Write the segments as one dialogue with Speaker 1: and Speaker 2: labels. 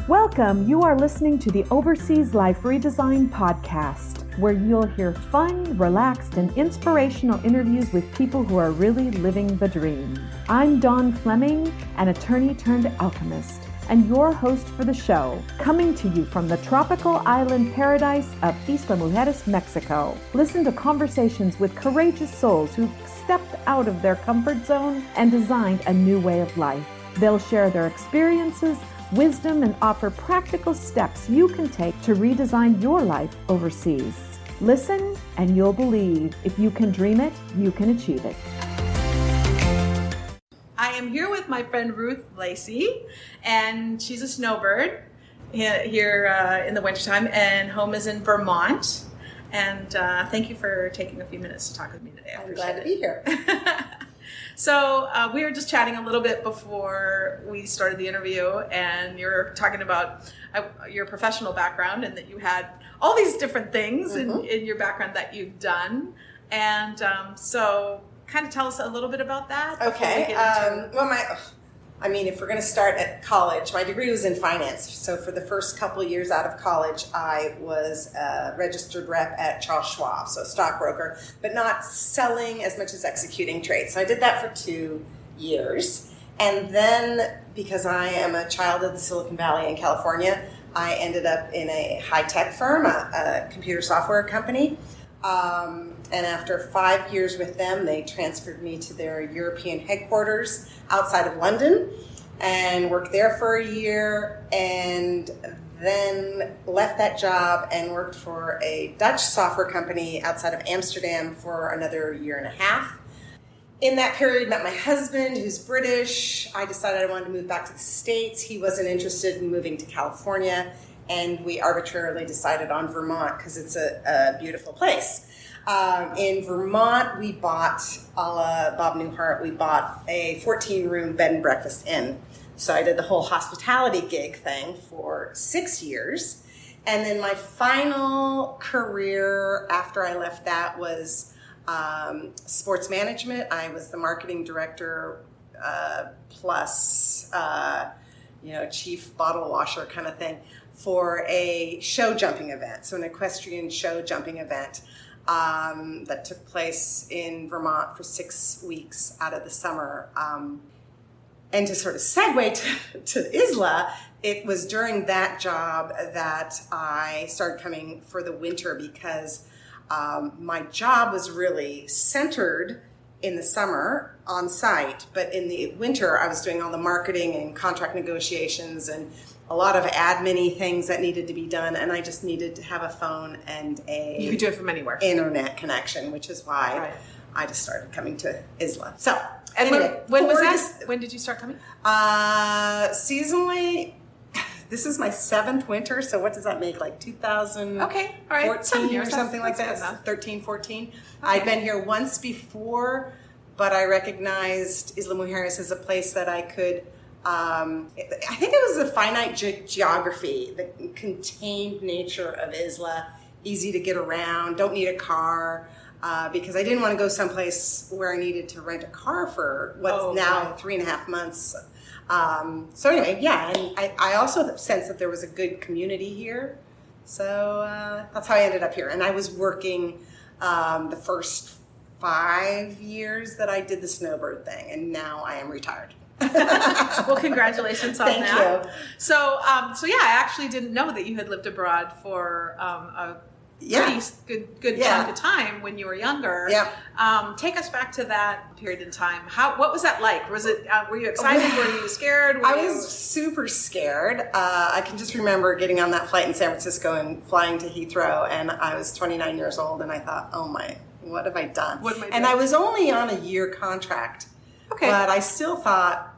Speaker 1: Welcome. You are listening to the Overseas Life Redesign podcast, where you'll hear fun, relaxed, and inspirational interviews with people who are really living the dream. I'm Dawn Fleming, an attorney turned alchemist, and your host for the show, coming to you from the tropical island paradise of Isla Mujeres, Mexico. Listen to conversations with courageous souls who've stepped out of their comfort zone and designed a new way of life. They'll share their experiences, wisdom, and offer practical steps you can take to redesign your life overseas. Listen and you'll believe. If you can dream it, you can achieve it.
Speaker 2: I am here with my friend Ruth Lacey, and she's a snowbird here in the wintertime, and home is in Vermont. And thank you for taking a few minutes to talk with me today.
Speaker 3: I'm glad to be here.
Speaker 2: So we were just chatting a little bit before we started the interview, and you were talking about your professional background and that you had all these different things in your background that you've done. And so kind of tell us a little bit about that.
Speaker 3: Okay. If we're going to start at college, my degree was in finance. So for the first couple of years out of college, I was a registered rep at Charles Schwab, so a stockbroker, but not selling as much as executing trades. So I did that for 2 years. And then because I am a child of the Silicon Valley in California, I ended up in a high-tech firm, a computer software company. And after 5 years with them, they transferred me to their European headquarters outside of London and worked there for a year, and then left that job and worked for a Dutch software company outside of Amsterdam for another year and a half. In that period, met my husband, who's British. I decided I wanted to move back to the States. He wasn't interested in moving to California, and we arbitrarily decided on Vermont because it's a beautiful place. In Vermont, we bought, a la Bob Newhart, we bought a 14-room bed and breakfast inn. So I did the whole hospitality gig thing for 6 years. And then my final career after I left that was sports management. I was the marketing director plus chief bottle washer kind of thing for a show jumping event, so an equestrian show jumping event that took place in Vermont for 6 weeks out of the summer. And to sort of segue to Isla, it was during that job that I started coming for the winter because my job was really centered in the summer on site, but in the winter I was doing all the marketing and contract negotiations and a lot of admin-y things that needed to be done, and I just needed to have a phone and
Speaker 2: you could do it from anywhere,
Speaker 3: internet connection, which is why I just started coming to Isla. So,
Speaker 2: and
Speaker 3: anyway,
Speaker 2: when was that? When did you start coming?
Speaker 3: Seasonally, this is my 7th winter, so what does that make, like 2014 or something like that? 13, 14. Okay. I'd been here once before, but I recognized Isla Mujeres as a place that I could, I think it was the finite geography, the contained nature of Isla, easy to get around, don't need a car, because I didn't want to go someplace where I needed to rent a car for what's now 3.5 months. So anyway, and I also sensed that there was a good community here. So that's how I ended up here. And I was working the first 5 years that I did the snowbird thing, and now I am retired.
Speaker 2: Well, congratulations on that.
Speaker 3: Thank you.
Speaker 2: So I actually didn't know that you had lived abroad for a pretty good chunk of time when you were younger.
Speaker 3: Yeah.
Speaker 2: Take us back to that period in time. What was that like? Was it? Were you excited? Were you scared?
Speaker 3: I was super scared. I can just remember getting on that flight in San Francisco and flying to Heathrow, and I was 29 years old, and I thought, oh my, what have I done?
Speaker 2: What am I doing?
Speaker 3: And I was only on a year contract. Okay. But I still thought,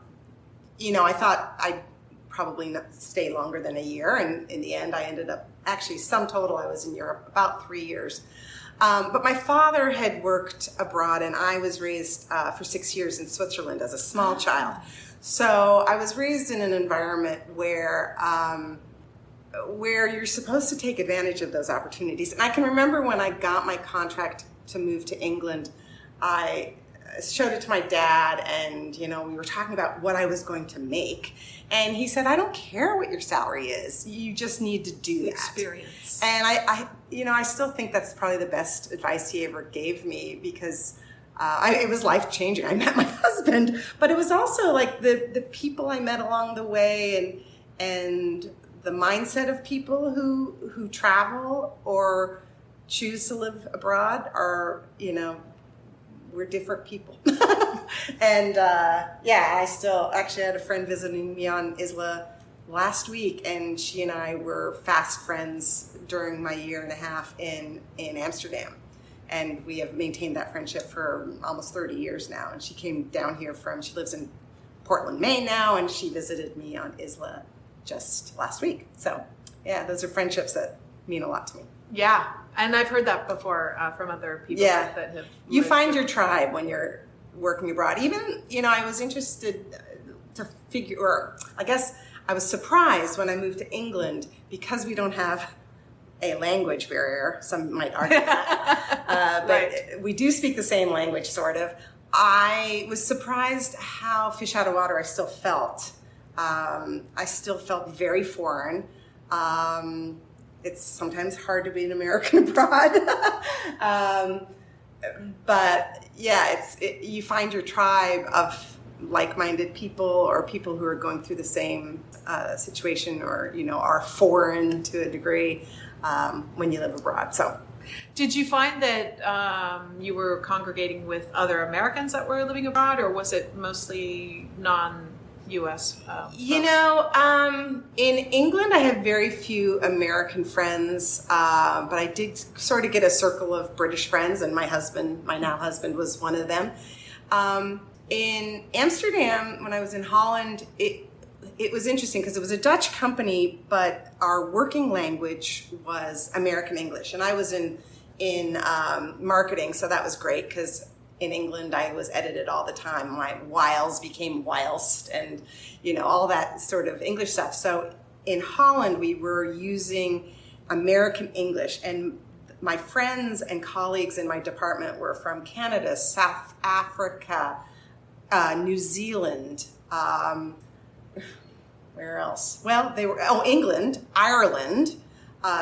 Speaker 3: I'd probably not stay longer than a year. And in the end, I ended up, actually, sum total, I was in Europe about 3 years. But my father had worked abroad, and I was raised for 6 years in Switzerland as a small child. So I was raised in an environment where you're supposed to take advantage of those opportunities. And I can remember when I got my contract to move to England, I showed it to my dad, and we were talking about what I was going to make, and he said, "I don't care what your salary is. You just need to do that
Speaker 2: experience."
Speaker 3: And I still think that's probably the best advice he ever gave me, because it was life changing. I met my husband, but it was also like the people I met along the way, and the mindset of people who travel or choose to live abroad are, we're different people. And I still actually had a friend visiting me on Isla last week, and she and I were fast friends during my year and a half in Amsterdam. And we have maintained that friendship for almost 30 years now. And she came down here she lives in Portland, Maine now, and she visited me on Isla just last week. So yeah, those are friendships that mean a lot to me.
Speaker 2: Yeah, and I've heard that before from other people that have
Speaker 3: You find your tribe when you're working abroad. Even, I was interested to figure, or I guess I was surprised when I moved to England, because we don't have a language barrier. Some might argue that. But
Speaker 2: Right.
Speaker 3: we do speak the same language, sort of. I was surprised how fish out of water I still felt. I still felt very foreign. It's sometimes hard to be an American abroad. But yeah, you find your tribe of like-minded people, or people who are going through the same situation, or are foreign to a degree when you live abroad. So,
Speaker 2: did you find that you were congregating with other Americans that were living abroad, or was it mostly non-U.S.
Speaker 3: In England, I have very few American friends, but I did sort of get a circle of British friends, and my now husband, was one of them. In Amsterdam, when I was in Holland, it was interesting because it was a Dutch company, but our working language was American English, and I was in marketing, so that was great because in England I was edited all the time. My whiles became whilst, and all that sort of English stuff. So in Holland we were using American English, and my friends and colleagues in my department were from Canada, South Africa, New Zealand. Where else? Well, England, Ireland.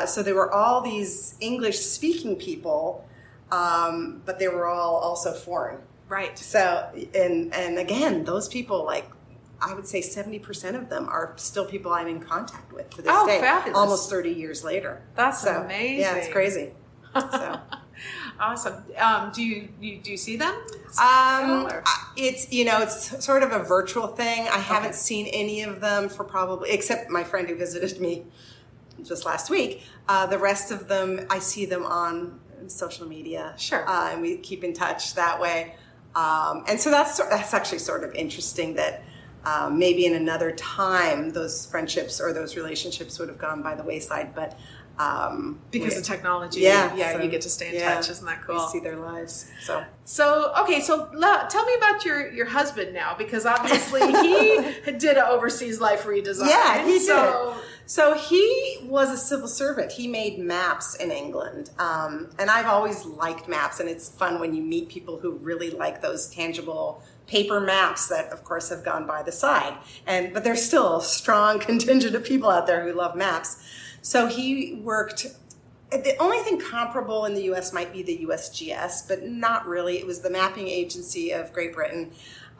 Speaker 3: So there were all these English-speaking people, but they were all also foreign.
Speaker 2: Right.
Speaker 3: So, and again, those people, I would say 70% of them are still people I'm in contact with to this day.
Speaker 2: Fabulous.
Speaker 3: Almost 30 years later.
Speaker 2: That's amazing.
Speaker 3: Yeah, it's crazy. So.
Speaker 2: Awesome. Do you see them?
Speaker 3: It's sort of a virtual thing. I haven't seen any of them for probably, except my friend who visited me just last week. The rest of them, I see them on social media.
Speaker 2: Sure.
Speaker 3: And we keep in touch that way. And so that's actually sort of interesting that maybe in another time those friendships or those relationships would have gone by the wayside, but
Speaker 2: because of technology,
Speaker 3: so,
Speaker 2: you get to stay in touch. Isn't that cool?
Speaker 3: We see their lives. So
Speaker 2: okay, so tell me about your husband now, because obviously he did an overseas life redesign.
Speaker 3: Yeah, he did. So he was a civil servant. He made maps in England, and I've always liked maps, and it's fun when you meet people who really like those tangible paper maps that, of course, have gone by the side. But there's still a strong contingent of people out there who love maps. So he worked, the only thing comparable in the U.S. might be the USGS, but not really. It was the mapping agency of Great Britain.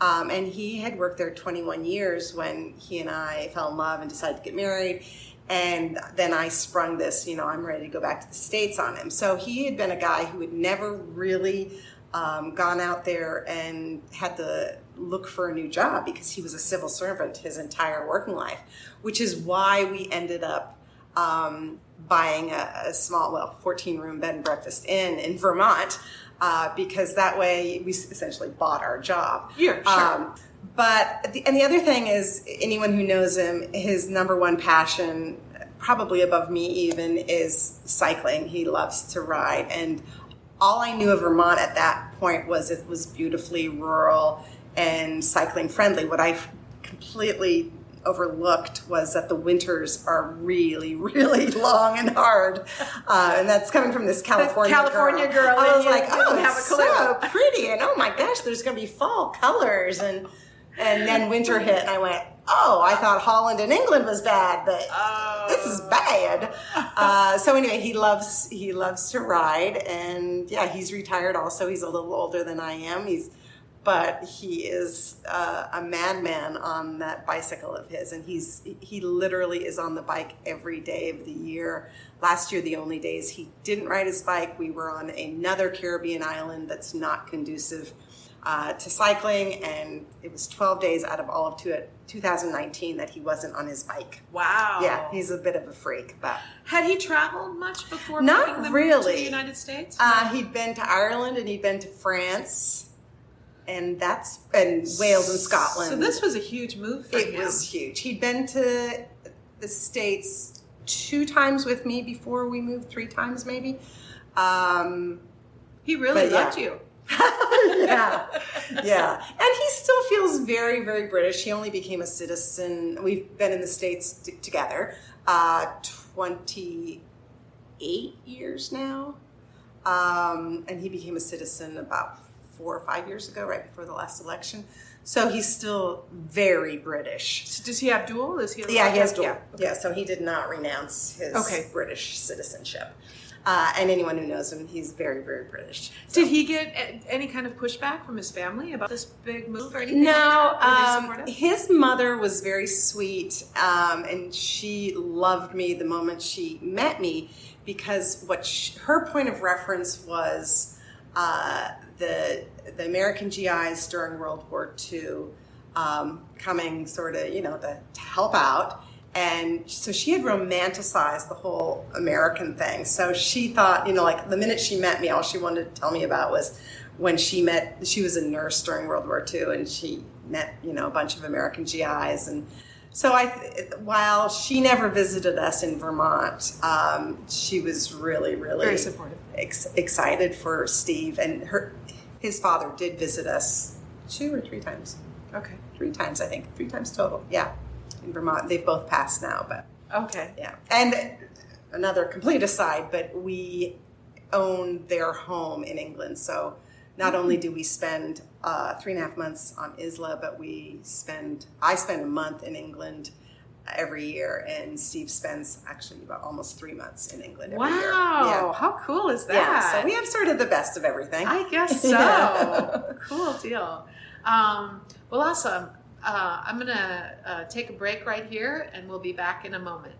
Speaker 3: And he had worked there 21 years when he and I fell in love and decided to get married. And then I sprung this, I'm ready to go back to the States on him. So he had been a guy who had never really gone out there and had to look for a new job because he was a civil servant his entire working life, which is why we ended up buying a small, 14-room bed and breakfast inn in Vermont, because that way we essentially bought our job.
Speaker 2: Yeah, sure.
Speaker 3: But the other thing is, anyone who knows him, his number one passion, probably above me even, is cycling. He loves to ride. And all I knew of Vermont at that point was it was beautifully rural and cycling friendly. What I completely overlooked was that the winters are really, really long and hard. And that's coming from this California girl. I was like, oh, it's so pretty. And oh my gosh, there's going to be fall colors. And then winter hit and I went, oh, I thought Holland and England was bad, but this is bad. So anyway, he loves to ride, and yeah, he's retired also. He's a little older than I am. But he is a madman on that bicycle of his, and he literally is on the bike every day of the year. Last year, the only days he didn't ride his bike, we were on another Caribbean island that's not conducive to cycling, and it was 12 days out of all of 2019 that he wasn't on his bike.
Speaker 2: Wow.
Speaker 3: Yeah, he's a bit of a freak. But
Speaker 2: had he traveled much before
Speaker 3: not
Speaker 2: making the
Speaker 3: really
Speaker 2: move to the United States?
Speaker 3: He'd been to Ireland and he'd been to France, and Wales and Scotland.
Speaker 2: So this was a huge move for him.
Speaker 3: It was huge. He'd been to the States 2 times with me before we moved, 3 times maybe.
Speaker 2: He really loved you.
Speaker 3: yeah. And he still feels very, very British. He only became a citizen. We've been in the States together 28 years now. And he became a citizen about 4 or 5 years ago, right before the last election. So he's still very British.
Speaker 2: So does he have dual?
Speaker 3: He has dual. Yeah. Okay. Yeah, so he did not renounce his British citizenship. And anyone who knows him, he's very, very British. So.
Speaker 2: Did he get any kind of pushback from his family about this big move or anything?
Speaker 3: No, his mother was very sweet, and she loved me the moment she met me, because her point of reference was the American GIs during World War II coming sort of, to help out. And so she had romanticized the whole American thing. So she thought, like the minute she met me, all she wanted to tell me about was when she was a nurse during World War II, and she met, a bunch of American GIs. And so while she never visited us in Vermont, she was really, really
Speaker 2: very supportive,
Speaker 3: excited for Steve. And his father did visit us 2 or 3 times.
Speaker 2: Okay.
Speaker 3: 3 times, I think. 3 times total. Yeah. In Vermont. They've both passed now, but
Speaker 2: okay.
Speaker 3: Yeah. And another complete aside, but we own their home in England. So not only do we spend 3.5 months on Isla, but I spend a month in England every year, and Steve spends actually about almost 3 months in England every year.
Speaker 2: Wow. Yeah. How cool is that?
Speaker 3: Yeah. So we have sort of the best of everything.
Speaker 2: I guess so. Cool deal. Well, awesome. I'm going to take a break right here, and we'll be back in a moment.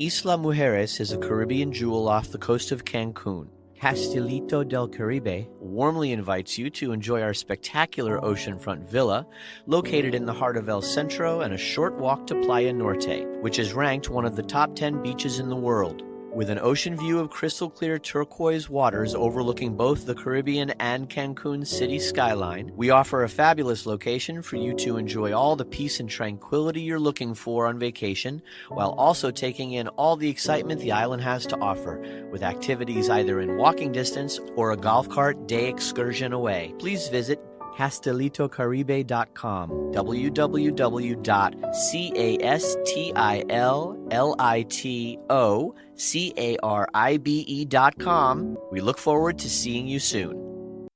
Speaker 4: Isla Mujeres is a Caribbean jewel off the coast of Cancun. Castilito del Caribe warmly invites you to enjoy our spectacular oceanfront villa located in the heart of El Centro and a short walk to Playa Norte, which is ranked one of the top 10 beaches in the world. With an ocean view of crystal clear turquoise waters overlooking both the Caribbean and Cancun city skyline, we offer a fabulous location for you to enjoy all the peace and tranquility you're looking for on vacation, while also taking in all the excitement the island has to offer, with activities either in walking distance or a golf cart day excursion away. Please visit CastilitoCaribe.com, www.CastilitoCaribe.com. We look forward to seeing you soon.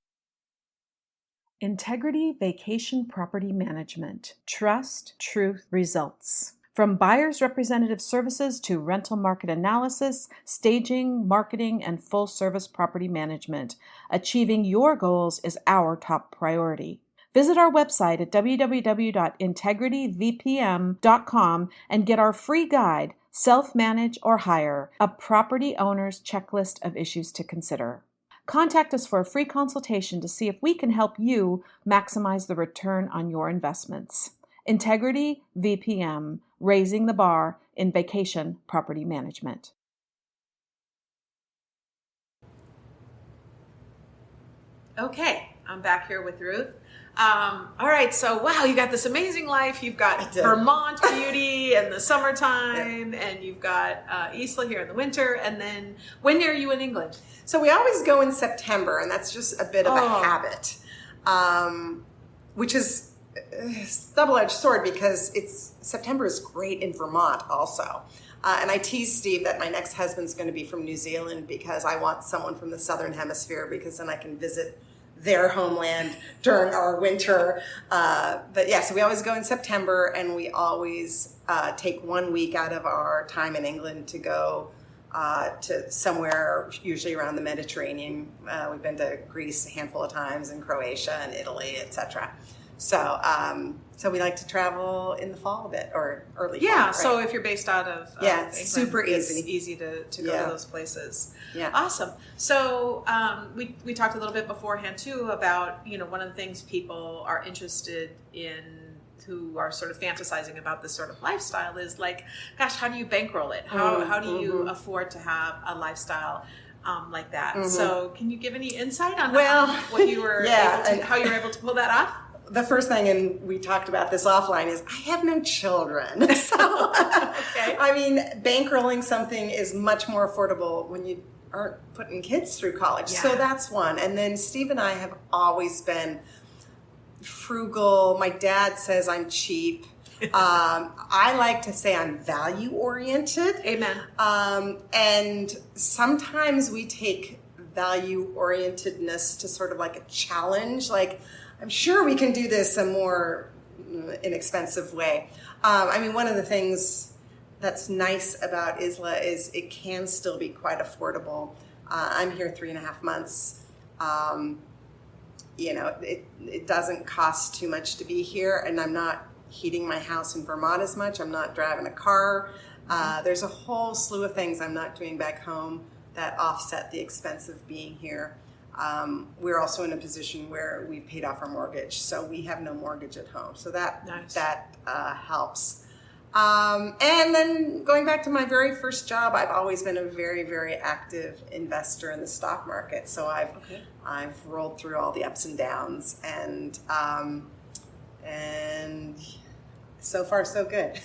Speaker 1: Integrity Vacation Property Management. Trust, truth, results. From buyer's representative services to rental market analysis, staging, marketing, and full-service property management, achieving your goals is our top priority. Visit our website at www.integrityvpm.com and get our free guide, Self-Manage or Hire, a property owner's checklist of issues to consider. Contact us for a free consultation to see if we can help you maximize the return on your investments. Integrity VPM, raising the bar in vacation property management.
Speaker 2: Okay, I'm back here with Ruth. All right, so wow, you got this amazing life. You've got Vermont beauty in the summertime, and you've got Isla here in the winter. And then when are you in England?
Speaker 3: So we always go in September, and that's just a bit of a habit, which is double-edged sword because September is great in Vermont also. And I tease Steve that my next husband's going to be from New Zealand because I want someone from the Southern Hemisphere because then I can visit their homeland during our winter. But yeah, so we always go in September, and we always take 1 week out of our time in England to go to somewhere, usually around the Mediterranean. We've been to Greece a handful of times, and Croatia and Italy, etc. So we like to travel in the fall a bit, or early fall.
Speaker 2: Yeah,
Speaker 3: right?
Speaker 2: so if you're based out of
Speaker 3: it's
Speaker 2: England,
Speaker 3: super easy.
Speaker 2: it's easy to go to those places.
Speaker 3: Yeah.
Speaker 2: Awesome. So we talked a little bit beforehand too about, one of the things people are interested in who are sort of fantasizing about this sort of lifestyle is like, gosh, how do you bankroll it? How do you afford to have a lifestyle like that? So can you give any insight on what you were how you were able to pull that off?
Speaker 3: The first thing, and we talked about this offline, is I have no children. So,
Speaker 2: Okay.
Speaker 3: I mean, bankrolling something is much more affordable when you aren't putting kids through college.
Speaker 2: Yeah.
Speaker 3: So that's one. And then Steve and I have always been frugal. My dad says I'm cheap. I like to say I'm value-oriented.
Speaker 2: Amen.
Speaker 3: And sometimes we take value-orientedness to sort of like a challenge, like, I'm sure we can do this a more inexpensive way. I mean, one of the things that's nice about Isla is it can still be quite affordable. I'm here 3.5 months. It doesn't cost too much to be here, and I'm not heating my house in Vermont as much. I'm not driving a car. There's a whole slew of things I'm not doing back home that offset the expense of being here. We're also in a position where we've paid off our mortgage, so we have no mortgage at home. So that helps. And then going back to my very first job, I've always been a very, very active investor in the stock market. So I've rolled through all the ups and downs, and so far so good.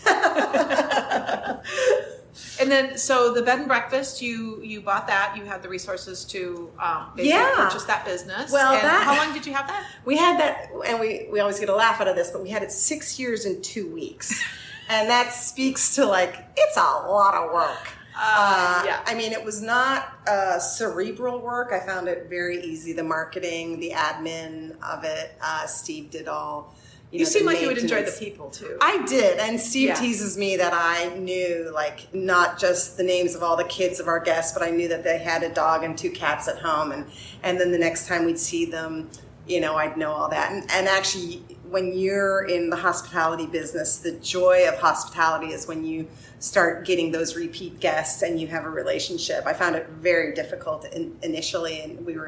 Speaker 2: And then, so the bed and breakfast, you bought that. You had the resources to basically purchase that business.
Speaker 3: Well,
Speaker 2: and how long did you have that?
Speaker 3: We had that, and we always get a laugh out of this, but we had it 6 years and 2 weeks. And that speaks to, like, it's a lot of work. I mean, it was not cerebral work. I found it very easy. The marketing, the admin of it, Steve did all.
Speaker 2: You seem like you would enjoy the people too.
Speaker 3: I did, and Steve teases me that I knew, like, not just the names of all the kids of our guests, but I knew that they had a dog and 2 cats at home, and then the next time we'd see them, I'd know all that. And actually, when you're in the hospitality business, the joy of hospitality is when you start getting those repeat guests and you have a relationship. I found it very difficult initially, and we are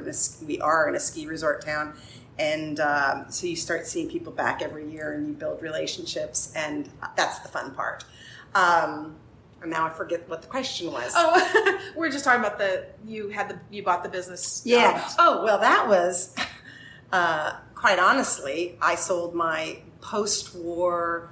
Speaker 3: in a ski resort town. And so you start seeing people back every year, and you build relationships, and that's the fun part. And now I forget what the question was.
Speaker 2: Oh, we're just talking about you bought the business.
Speaker 3: Yeah. Oh, well, that was quite honestly, I sold my post-war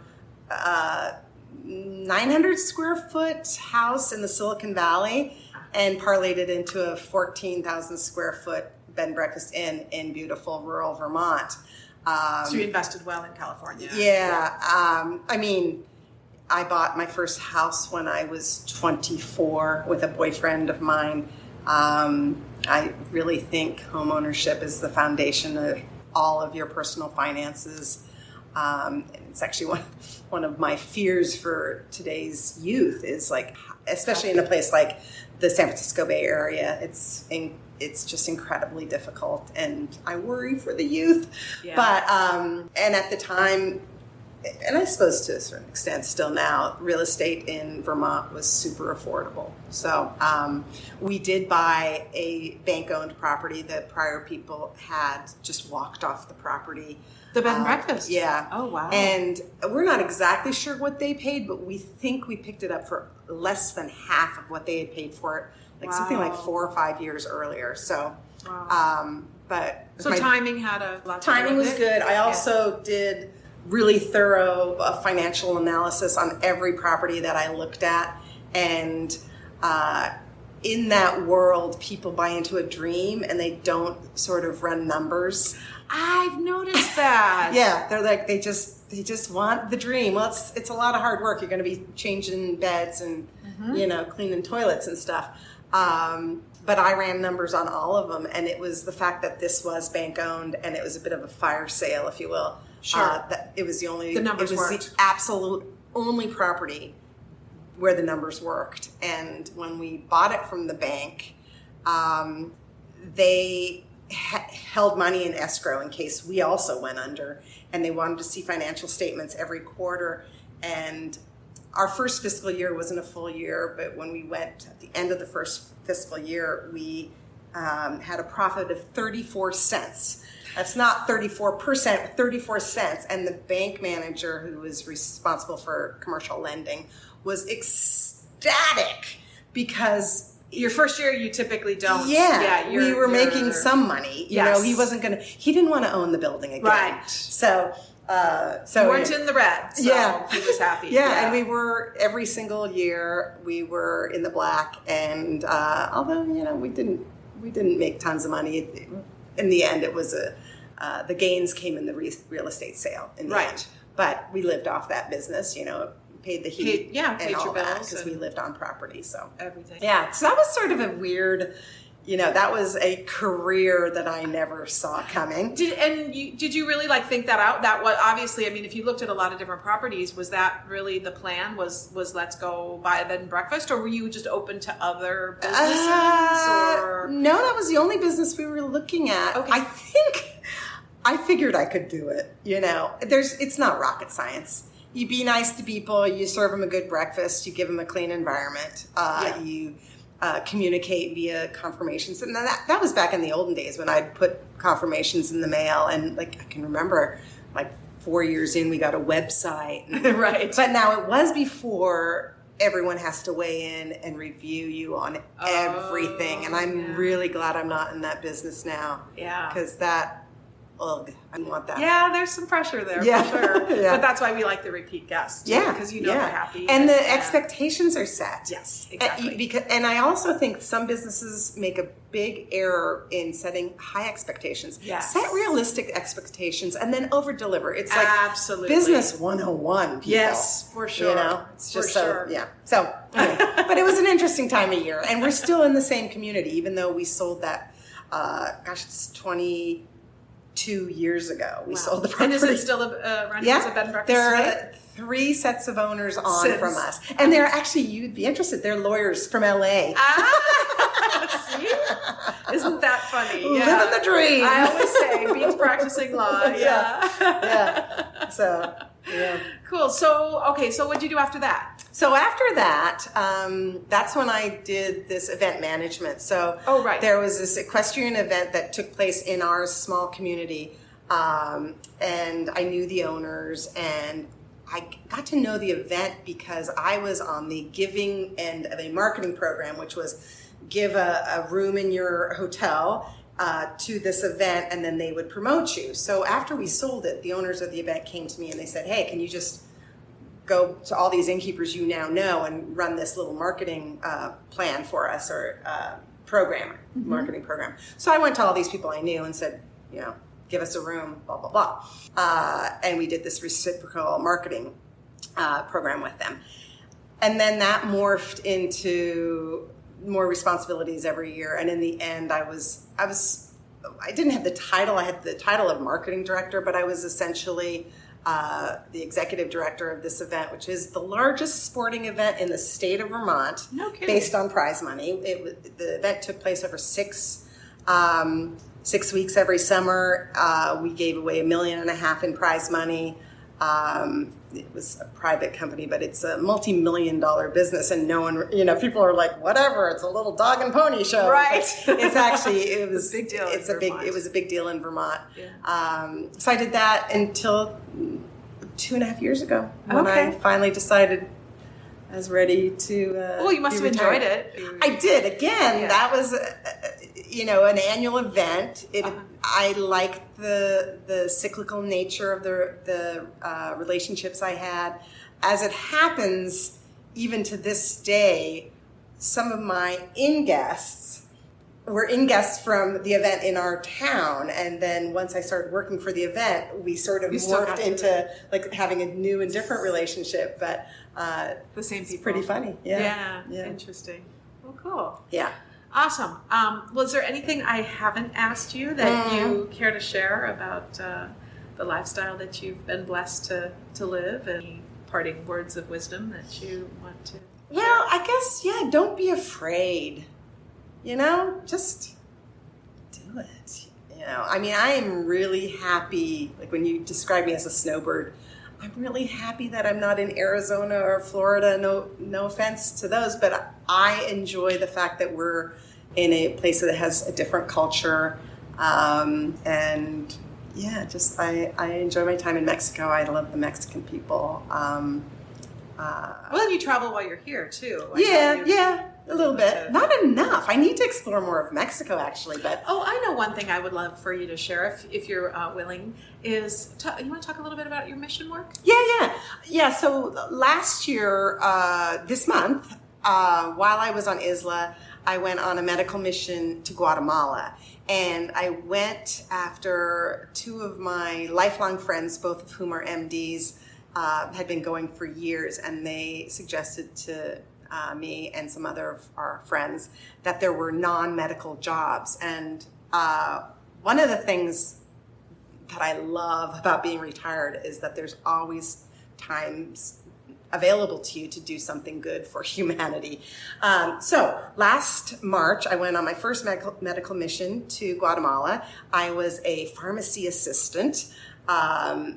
Speaker 3: 900 square foot house in the Silicon Valley and parlayed it into a 14,000 square foot bed and breakfast in beautiful rural Vermont.
Speaker 2: So you invested well in California.
Speaker 3: Yeah. I mean, I bought my first house when I was 24 with a boyfriend of mine. I really think homeownership is the foundation of all of your personal finances. It's actually one of my fears for today's youth is, like, especially in a place like the San Francisco Bay Area, it's just incredibly difficult, and I worry for the youth.
Speaker 2: Yeah.
Speaker 3: But and at the time, and I suppose to a certain extent still now, real estate in Vermont was super affordable. So we did buy a bank-owned property. The prior people had just walked off the property.
Speaker 2: The bed and breakfast?
Speaker 3: Yeah.
Speaker 2: Oh, wow.
Speaker 3: And we're not exactly sure what they paid, but we think we picked it up for less than half of what they had paid for it, like something like 4 or 5 years earlier. So,
Speaker 2: timing had a lot to do with it?
Speaker 3: Timing was good. I also did really thorough financial analysis on every property that I looked at. And in that world, people buy into a dream and they don't sort of run numbers.
Speaker 2: I've noticed that.
Speaker 3: Yeah, they're like they just want the dream. Well, it's a lot of hard work. You're going to be changing beds and cleaning toilets and stuff. But I ran numbers on all of them, and it was the fact that this was bank owned, and it was a bit of a fire sale, if you will.
Speaker 2: Sure.
Speaker 3: That it was the
Speaker 2: numbers worked.
Speaker 3: The absolute only property where the numbers worked. And when we bought it from the bank, they held money in escrow in case we also went under, and they wanted to see financial statements every quarter. And our first fiscal year wasn't a full year, but when we went at the end of the first fiscal year, we had a profit of 34 cents. That's not 34%, 34 cents. And the bank manager, who was responsible for commercial lending, was ecstatic because
Speaker 2: your first year, you typically don't.
Speaker 3: Yeah, we were making some money. You know, he didn't want to own the building again.
Speaker 2: Right.
Speaker 3: So
Speaker 2: you weren't in the red. So he was happy.
Speaker 3: Yeah, and we were every single year we were in the black. And although we didn't make tons of money, in the end it was the gains came in the real estate sale in the end. But we lived off that business. Paid the heat,
Speaker 2: paid
Speaker 3: all
Speaker 2: your
Speaker 3: that
Speaker 2: bills
Speaker 3: because we lived on property. So
Speaker 2: everything.
Speaker 3: Yeah, so that was sort of a weird. That was a career that I never saw coming.
Speaker 2: Did you really think that out? That was obviously, I mean, if you looked at a lot of different properties, was that really the plan? Was let's go buy a bed and breakfast, or were you just open to other businesses?
Speaker 3: No, that was the only business we were looking at.
Speaker 2: Okay.
Speaker 3: I think I figured I could do it. It's not rocket science. You be nice to people. You serve them a good breakfast. You give them a clean environment. You communicate via confirmations. And that was back in the olden days when I'd put confirmations in the mail. And I can remember 4 years in, we got a website.
Speaker 2: Right.
Speaker 3: But now it was before everyone has to weigh in and review you on everything. And I'm really glad I'm not in that business now.
Speaker 2: Yeah.
Speaker 3: Because I don't want that.
Speaker 2: Yeah, there's some pressure there for sure. Yeah. But that's why we like the repeat guests.
Speaker 3: Yeah.
Speaker 2: Because they're happy.
Speaker 3: And the expectations are set.
Speaker 2: Yes, exactly.
Speaker 3: And I also think some businesses make a big error in setting high expectations.
Speaker 2: Yes.
Speaker 3: Set realistic expectations and then over deliver. It's like
Speaker 2: absolutely
Speaker 3: business 101, people.
Speaker 2: Yes, for sure.
Speaker 3: It's just So anyway. But it was an interesting time of year. And we're still in the same community, even though we sold that, it's 22 years ago. We sold the property.
Speaker 2: And is it still running as a bed and breakfast?
Speaker 3: There are 3 sets of owners from us. And they're actually, you'd be interested, they're lawyers from LA.
Speaker 2: See? Isn't that funny?
Speaker 3: Living the dream.
Speaker 2: I always say, beats practicing law.
Speaker 3: Yeah. So, yeah.
Speaker 2: Cool. So what'd you do after that?
Speaker 3: So after that, that's when I did this event management. So there was this equestrian event that took place in our small community, and I knew the owners, and I got to know the event because I was on the giving end of a marketing program, which was give a room in your hotel to this event, and then they would promote you. So after we sold it, the owners of the event came to me and they said, hey, can you just go to all these innkeepers you now know and run this little marketing plan for us, or marketing program. So I went to all these people I knew and said, give us a room, blah, blah, blah. And we did this reciprocal marketing program with them. And then that morphed into more responsibilities every year. And in the end, I didn't have the title. I had the title of marketing director, but I was essentially the executive director of this event, which is the largest sporting event in the state of Vermont.
Speaker 2: No kidding.
Speaker 3: Based on prize money. The event took place over 6 weeks every summer. We gave away $1.5 million in prize money. It was a private company, but it's a multi-million-dollar business, and no one, people are like, whatever, it's a little dog and pony show.
Speaker 2: Right.
Speaker 3: It was
Speaker 2: a big deal.
Speaker 3: It was a big deal in Vermont.
Speaker 2: Yeah.
Speaker 3: So I did that until 2.5 years ago when I finally decided I was ready to.
Speaker 2: Well, you must have enjoyed it.
Speaker 3: I did. Again, that was an annual event. I liked the cyclical nature of the relationships I had. As it happens, even to this day, some of my guests were in guests from the event in our town, and then once I started working for the event, we sort of morphed into like having a new and different relationship. But
Speaker 2: the same people.
Speaker 3: It's pretty funny. Yeah.
Speaker 2: Interesting. Well, cool.
Speaker 3: Yeah.
Speaker 2: Awesome. Was there anything I haven't asked you that you care to share about the lifestyle that you've been blessed to live, and any parting words of wisdom that you want to?
Speaker 3: Well, I guess, don't be afraid. Just do it. I mean, I am really happy, like when you describe me as a snowbird, I'm really happy that I'm not in Arizona or Florida. No offense to those, but I enjoy the fact that we're in a place that has a different culture. And yeah, just I enjoy my time in Mexico. I love the Mexican people.
Speaker 2: Well, you travel while you're here too.
Speaker 3: A little bit. Not enough. I need to explore more of Mexico, actually. But
Speaker 2: I know one thing I would love for you to share, if you're willing, is you want to talk a little bit about your mission work?
Speaker 3: Yeah. So last year, this month, while I was on Isla, I went on a medical mission to Guatemala. And I went after two of my lifelong friends, both of whom are MDs, had been going for years, and they suggested to me and some other of our friends that there were non-medical jobs. And one of the things that I love about being retired is that there's always times available to you to do something good for humanity. So last March, I went on my first medical mission to Guatemala. I was a pharmacy assistant,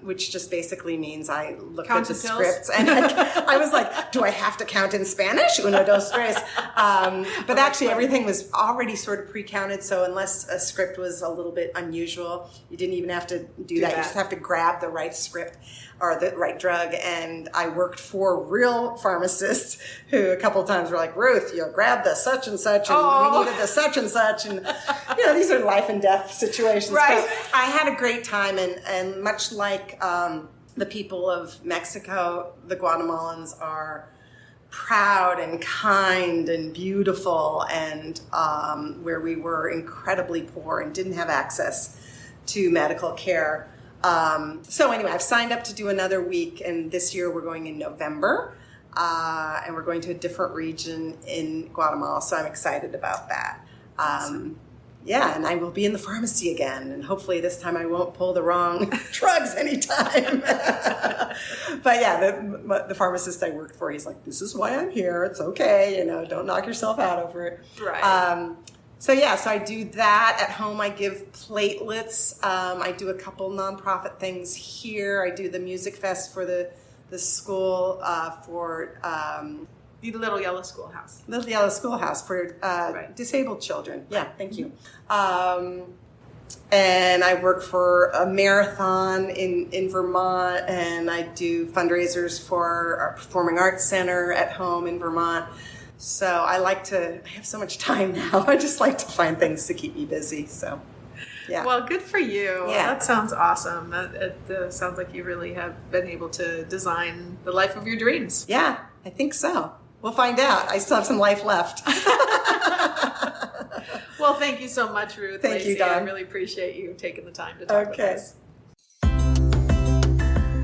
Speaker 3: which just basically means I looked at the scripts and I was like, do I have to count in Spanish? Uno, dos, tres. But actually everything was already sort of pre-counted. So unless a script was a little bit unusual, you didn't even have to do that. You just have to grab the right script or the right drug. And I worked for real pharmacists who a couple of times were like, Ruth, grab the such and such, and we needed the such and such. And, these are life and death situations.
Speaker 2: Right.
Speaker 3: But I had a great time, and much like the people of Mexico, the Guatemalans are proud and kind and beautiful, and where we were incredibly poor and didn't have access to medical care. So anyway, I've signed up to do another week, and this year we're going in November, and we're going to a different region in Guatemala, so I'm excited about that. And I will be in the pharmacy again, and hopefully this time I won't pull the wrong drugs anytime. But yeah, the pharmacist I worked for, he's like, this is why I'm here. It's okay. Don't knock yourself out over it.
Speaker 2: Right.
Speaker 3: So I do that at home. I give platelets. I do a couple nonprofit things here. I do the music fest for the school for
Speaker 2: the Little Yellow Schoolhouse.
Speaker 3: Little Yellow Schoolhouse for disabled children. Yeah, thank you. And I work for a marathon in Vermont, and I do fundraisers for our Performing Arts Center at home in Vermont. So I have so much time now. I just like to find things to keep me busy. So, yeah.
Speaker 2: Well, good for you.
Speaker 3: Yeah.
Speaker 2: That sounds awesome. It sounds like you really have been able to design the life of your dreams.
Speaker 3: Yeah, I think so. We'll find out. I still have some life left.
Speaker 2: Well, thank you so much, Ruth Lacey.
Speaker 3: Thank you, Dawn.
Speaker 2: I really appreciate you taking the time to talk with us.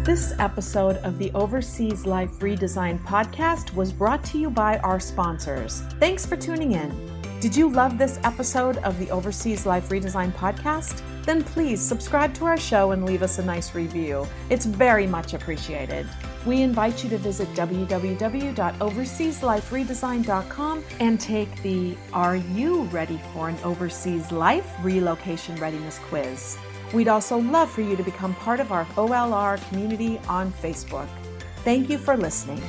Speaker 1: This episode of the Overseas Life Redesign podcast was brought to you by our sponsors. Thanks for tuning in. Did you love this episode of the Overseas Life Redesign podcast? Then please subscribe to our show and leave us a nice review. It's very much appreciated. We invite you to visit www.overseasliferedesign.com and take the Are You Ready for an Overseas Life Relocation Readiness Quiz. We'd also love for you to become part of our OLR community on Facebook. Thank you for listening.